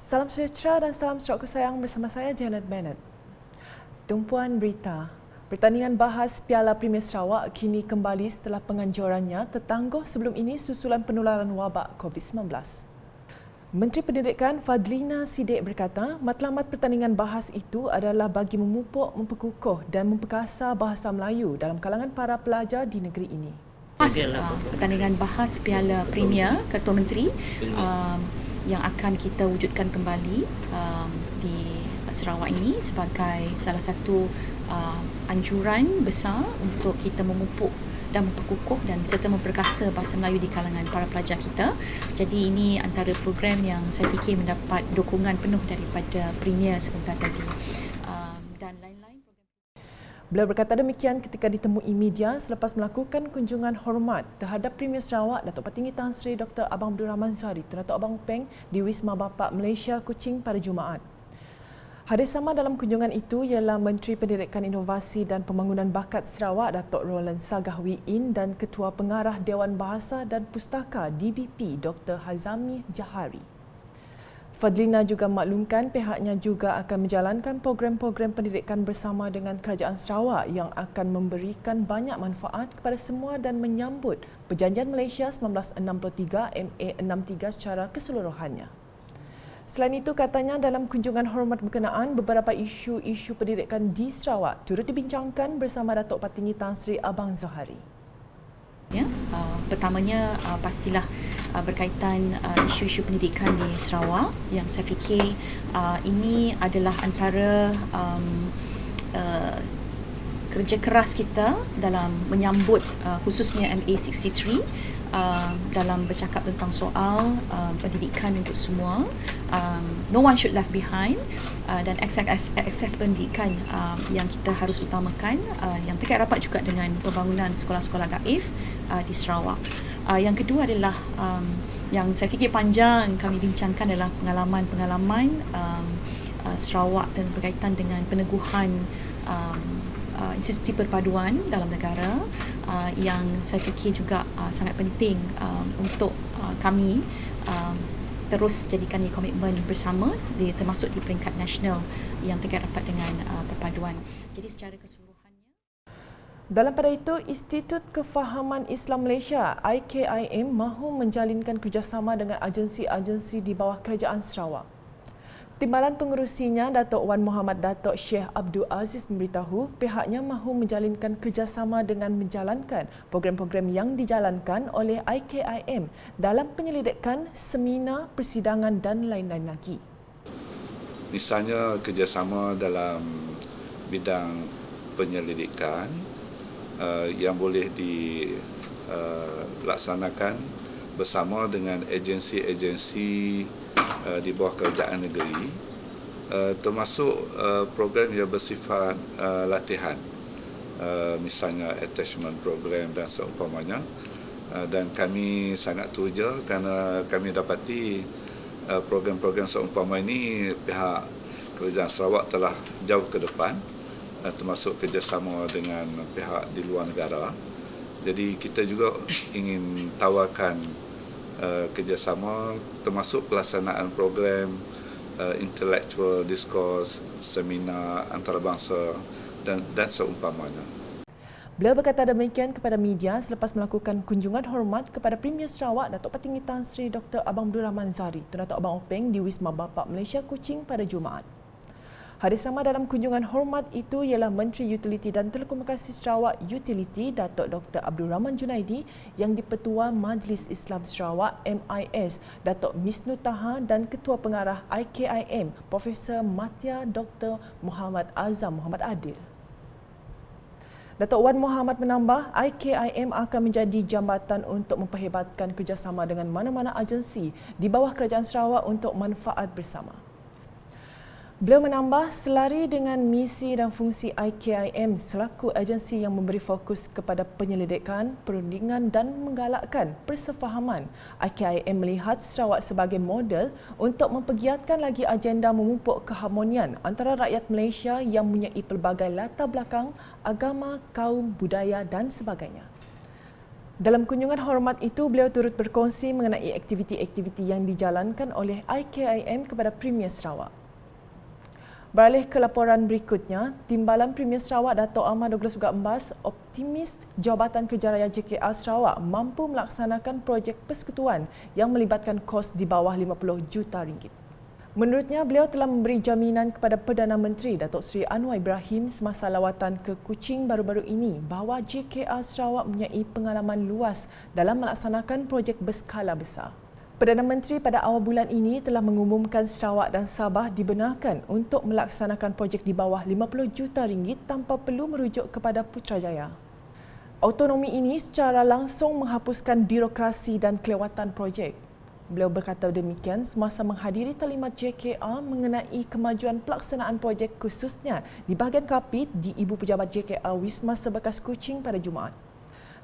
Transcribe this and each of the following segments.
Salam sejahtera dan salam serak sayang bersama saya Janet Bennett. Tumpuan berita. Pertandingan bahas Piala Premier Sarawak kini kembali setelah penganjurannya tertangguh sebelum ini susulan penularan wabak COVID-19. Menteri Pendidikan Fadlina Siddiq berkata, matlamat pertandingan bahas itu adalah bagi memupuk, memperkukuh dan memperkasa bahasa Melayu dalam kalangan para pelajar di negeri ini. Pertandingan bahas Piala Premier Ketua Menteri yang akan kita wujudkan kembali di Sarawak ini sebagai salah satu anjuran besar untuk kita memupuk dan memperkukuh dan serta memperkasa bahasa Melayu di kalangan para pelajar kita. Jadi ini antara program yang saya fikir mendapat dukungan penuh daripada Premier sebentar tadi dan lain-lain. Beliau berkata demikian ketika ditemui media selepas melakukan kunjungan hormat terhadap Premier Sarawak Datuk Patinggi Tan Sri Dr. Abang Abdul Rahman Zuhari Tun Datuk Abang Peng di Wisma Bapak Malaysia Kuching pada Jumaat. Hadir sama dalam kunjungan itu ialah Menteri Pendidikan Inovasi dan Pembangunan Bakat Sarawak Datuk Roland Sagahwi In dan Ketua Pengarah Dewan Bahasa dan Pustaka DBP Dr. Hazami Jahari. Fadlina juga maklumkan pihaknya juga akan menjalankan program-program pendidikan bersama dengan Kerajaan Sarawak yang akan memberikan banyak manfaat kepada semua dan menyambut Perjanjian Malaysia 1963 MA63 secara keseluruhannya. Selain itu, katanya dalam kunjungan hormat berkenaan, beberapa isu-isu pendidikan di Sarawak turut dibincangkan bersama Datuk Patinggi Tan Sri Abang Zuhari. Ya, pertamanya pastilah berkaitan isu-isu pendidikan di Sarawak yang saya fikir ini adalah antara kerja keras kita dalam menyambut khususnya MA63 dalam bercakap tentang soal pendidikan untuk semua. No one should left behind dan akses pendidikan yang kita harus utamakan yang terkait rapat juga dengan pembangunan sekolah-sekolah daif di Sarawak. Yang kedua adalah yang saya fikir panjang kami bincangkan adalah pengalaman-pengalaman Sarawak dan berkaitan dengan peneguhan institusi perpaduan dalam negara yang saya fikir juga sangat penting untuk kami terus jadikan komitmen bersama termasuk di peringkat nasional yang terkait rapat dengan perpaduan. Jadi secara keseluruhannya. Dalam pada itu, Institut Kefahaman Islam Malaysia IKIM mahu menjalinkan kerjasama dengan agensi-agensi di bawah Kerajaan Sarawak. Timbalan pengerusinya Datuk Wan Muhammad Datuk Sheikh Abdul Aziz memberitahu pihaknya mahu menjalinkan kerjasama dengan menjalankan program-program yang dijalankan oleh IKIM dalam penyelidikan, seminar, persidangan dan lain-lain lagi. Misalnya kerjasama dalam bidang penyelidikan yang boleh dilaksanakan bersama dengan agensi-agensi di bawah kerajaan negeri, termasuk program yang bersifat latihan, misalnya attachment program dan seumpamanya. Dan kami sangat teruja kerana kami dapati program-program seumpama ini pihak Kerajaan Sarawak telah jauh ke depan, termasuk kerjasama dengan pihak di luar negara. Jadi kita juga ingin tawarkan kerjasama termasuk pelaksanaan program intellectual discourse, seminar antarabangsa dan seumpamanya. Beliau berkata demikian kepada media selepas melakukan kunjungan hormat kepada Premier Sarawak Datuk Patinggi Tan Sri Dr. Abang Abdul Rahman Zuhari Tun Datuk Abang Openg di Wisma Bapak Malaysia Kuching pada Jumaat. Hadir sama dalam kunjungan hormat itu ialah Menteri Utiliti dan Telekomunikasi Sarawak Utility Datuk Dr. Abdul Rahman Junaidi yang di-Pertua Majlis Islam Sarawak MIS Datuk Misnu Taha dan Ketua Pengarah IKIM Profesor Matia Dr. Muhammad Azam Muhammad Adil. Datuk Wan Muhammad menambah, IKIM akan menjadi jambatan untuk memperhebatkan kerjasama dengan mana-mana agensi di bawah Kerajaan Sarawak untuk manfaat bersama. Beliau menambah, selari dengan misi dan fungsi IKIM selaku agensi yang memberi fokus kepada penyelidikan, perundingan dan menggalakkan persefahaman, IKIM melihat Sarawak sebagai model untuk mempergiatkan lagi agenda memupuk keharmonian antara rakyat Malaysia yang mempunyai pelbagai latar belakang, agama, kaum, budaya dan sebagainya. Dalam kunjungan hormat itu, beliau turut berkongsi mengenai aktiviti-aktiviti yang dijalankan oleh IKIM kepada Premier Sarawak. Beralih ke laporan berikutnya, Timbalan Premier Sarawak Dato' Ahmad Douglas juga embas optimis Jabatan Kerja Raya JKR Sarawak mampu melaksanakan projek persekutuan yang melibatkan kos di bawah RM50 juta. Menurutnya, beliau telah memberi jaminan kepada Perdana Menteri Datuk Seri Anwar Ibrahim semasa lawatan ke Kuching baru-baru ini bahawa JKR Sarawak mempunyai pengalaman luas dalam melaksanakan projek berskala besar. Perdana Menteri pada awal bulan ini telah mengumumkan Sarawak dan Sabah dibenarkan untuk melaksanakan projek di bawah RM50 juta tanpa perlu merujuk kepada Putrajaya. Autonomi ini secara langsung menghapuskan birokrasi dan kelewatan projek. Beliau berkata demikian semasa menghadiri taklimat JKR mengenai kemajuan pelaksanaan projek khususnya di bahagian kapit di Ibu Pejabat JKR Wisma Sebekas Kuching pada Jumaat.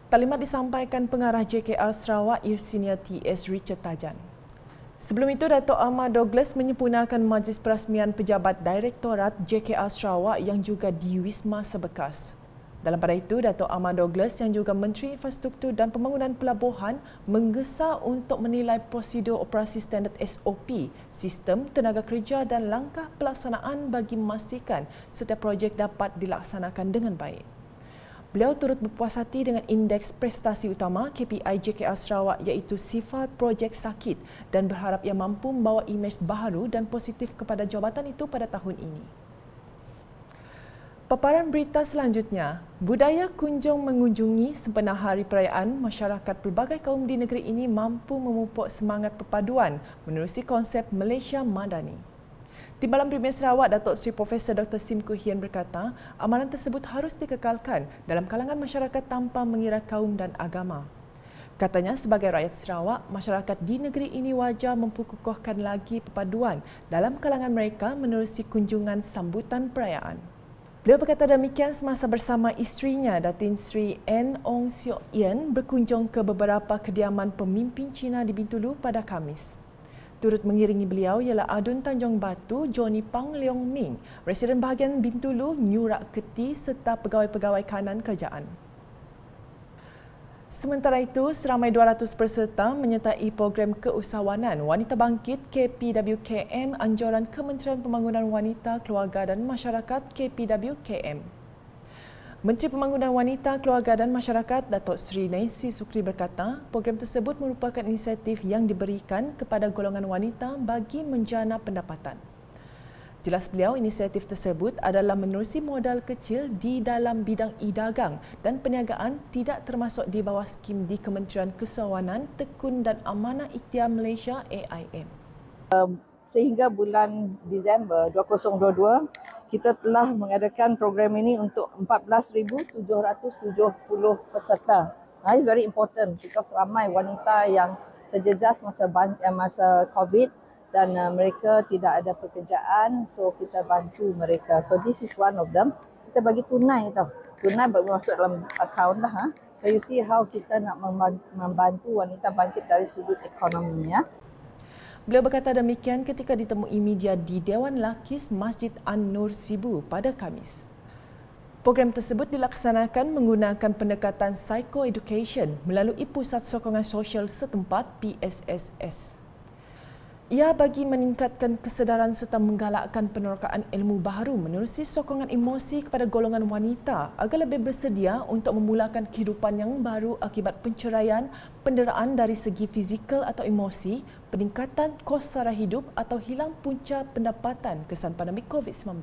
Taklimat disampaikan Pengarah JKR Sarawak Irsinia T.S. Richard Tajan. Sebelum itu, Dato' Ahmad Douglas menyempurnakan majlis perasmian pejabat Direktorat JKR Sarawak yang juga di Wisma Sebekas. Dalam pada itu, Dato' Ahmad Douglas yang juga Menteri Infrastruktur dan Pembangunan Pelabuhan menggesa untuk menilai prosedur operasi standard SOP, sistem tenaga kerja dan langkah pelaksanaan bagi memastikan setiap projek dapat dilaksanakan dengan baik. Beliau turut berpuas hati dengan indeks prestasi utama KPI JKR Sarawak iaitu sifar projek sakit dan berharap ia mampu membawa imej baharu dan positif kepada jabatan itu pada tahun ini. Paparan berita selanjutnya, budaya kunjung mengunjungi sempena hari perayaan masyarakat pelbagai kaum di negeri ini mampu memupuk semangat perpaduan menerusi konsep Malaysia Madani. Timbalan Premier Sarawak Datuk Seri Profesor Dr. Sim Koo Hian berkata, amalan tersebut harus dikekalkan dalam kalangan masyarakat tanpa mengira kaum dan agama. Katanya, sebagai rakyat Sarawak, masyarakat di negeri ini wajar memperkukuhkan lagi perpaduan dalam kalangan mereka menerusi kunjungan sambutan perayaan. Beliau berkata demikian semasa bersama isterinya Datin Sri N. Ong Seok Yen berkunjung ke beberapa kediaman pemimpin Cina di Bintulu pada Khamis. Turut mengiringi beliau ialah Adun Tanjung Batu, Johnny Pang Leong Ming, Residen bahagian Bintulu, Nyurak Keti serta pegawai-pegawai kanan kerajaan. Sementara itu, seramai 200 peserta menyertai program keusahawanan Wanita Bangkit KPWKM anjuran Kementerian Pembangunan Wanita, Keluarga dan Masyarakat KPWKM. Menteri Pembangunan Wanita, Keluarga dan Masyarakat Datuk Seri Nancy Sukri berkata, program tersebut merupakan inisiatif yang diberikan kepada golongan wanita bagi menjana pendapatan. Jelas beliau, inisiatif tersebut adalah menerusi modal kecil di dalam bidang e-dagang dan perniagaan tidak termasuk di bawah skim di Kementerian Kesewanan, Tekun dan Amanah Ikhtiar Malaysia AIM. Sehingga bulan Disember 2022, kita telah mengadakan program ini untuk 14,770 peserta. It's very important because ramai wanita yang terjejas masa COVID dan mereka tidak ada pekerjaan, so kita bantu mereka. So this is one of them. Kita bagi tunai tau. Tunai masuk dalam akaun lah. So you see how kita nak membantu wanita bangkit dari sudut ekonomi ya. Beliau berkata demikian ketika ditemui media di Dewan Lakis Masjid An-Nur Sibu pada Khamis. Program tersebut dilaksanakan menggunakan pendekatan psycho-education melalui Pusat Sokongan Sosial Setempat PSSS. Ia bagi meningkatkan kesedaran serta menggalakkan penerokaan ilmu baharu menerusi sokongan emosi kepada golongan wanita agar lebih bersedia untuk memulakan kehidupan yang baru akibat penceraian, penderaan dari segi fizikal atau emosi, peningkatan kos sara hidup atau hilang punca pendapatan kesan pandemik COVID-19.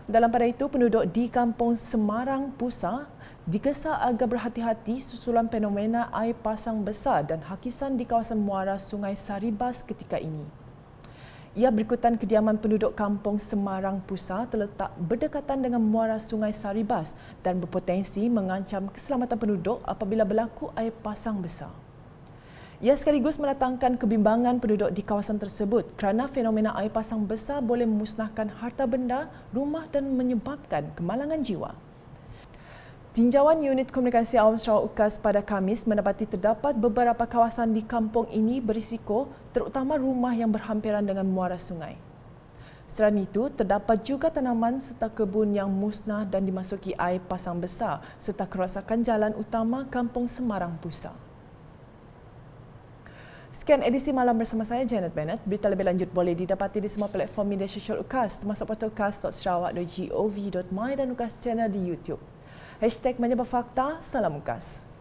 Dalam pada itu, penduduk di Kampung Semarang Pusat digesa agar berhati-hati susulan fenomena air pasang besar dan hakisan di kawasan muara Sungai Saribas ketika ini. Ia berikutan kediaman penduduk Kampung Semarang Pusat terletak berdekatan dengan muara Sungai Saribas dan berpotensi mengancam keselamatan penduduk apabila berlaku air pasang besar. Ia sekaligus mendatangkan kebimbangan penduduk di kawasan tersebut kerana fenomena air pasang besar boleh memusnahkan harta benda, rumah dan menyebabkan kemalangan jiwa. Tinjauan Unit Komunikasi Awam Sarawak UKAS pada Khamis mendapati terdapat beberapa kawasan di kampung ini berisiko, terutama rumah yang berhampiran dengan muara sungai. Selain itu, terdapat juga tanaman serta kebun yang musnah dan dimasuki air pasang besar serta kerosakan jalan utama Kampung Semarang Pusat. Sekian edisi malam bersama saya, Janet Bennett. Berita lebih lanjut boleh didapati di semua platform media sosial UKAS termasuk portal ukas.sarawak.gov.my dan UKAS channel di YouTube. #Menyebab Fakta, salam UKAS.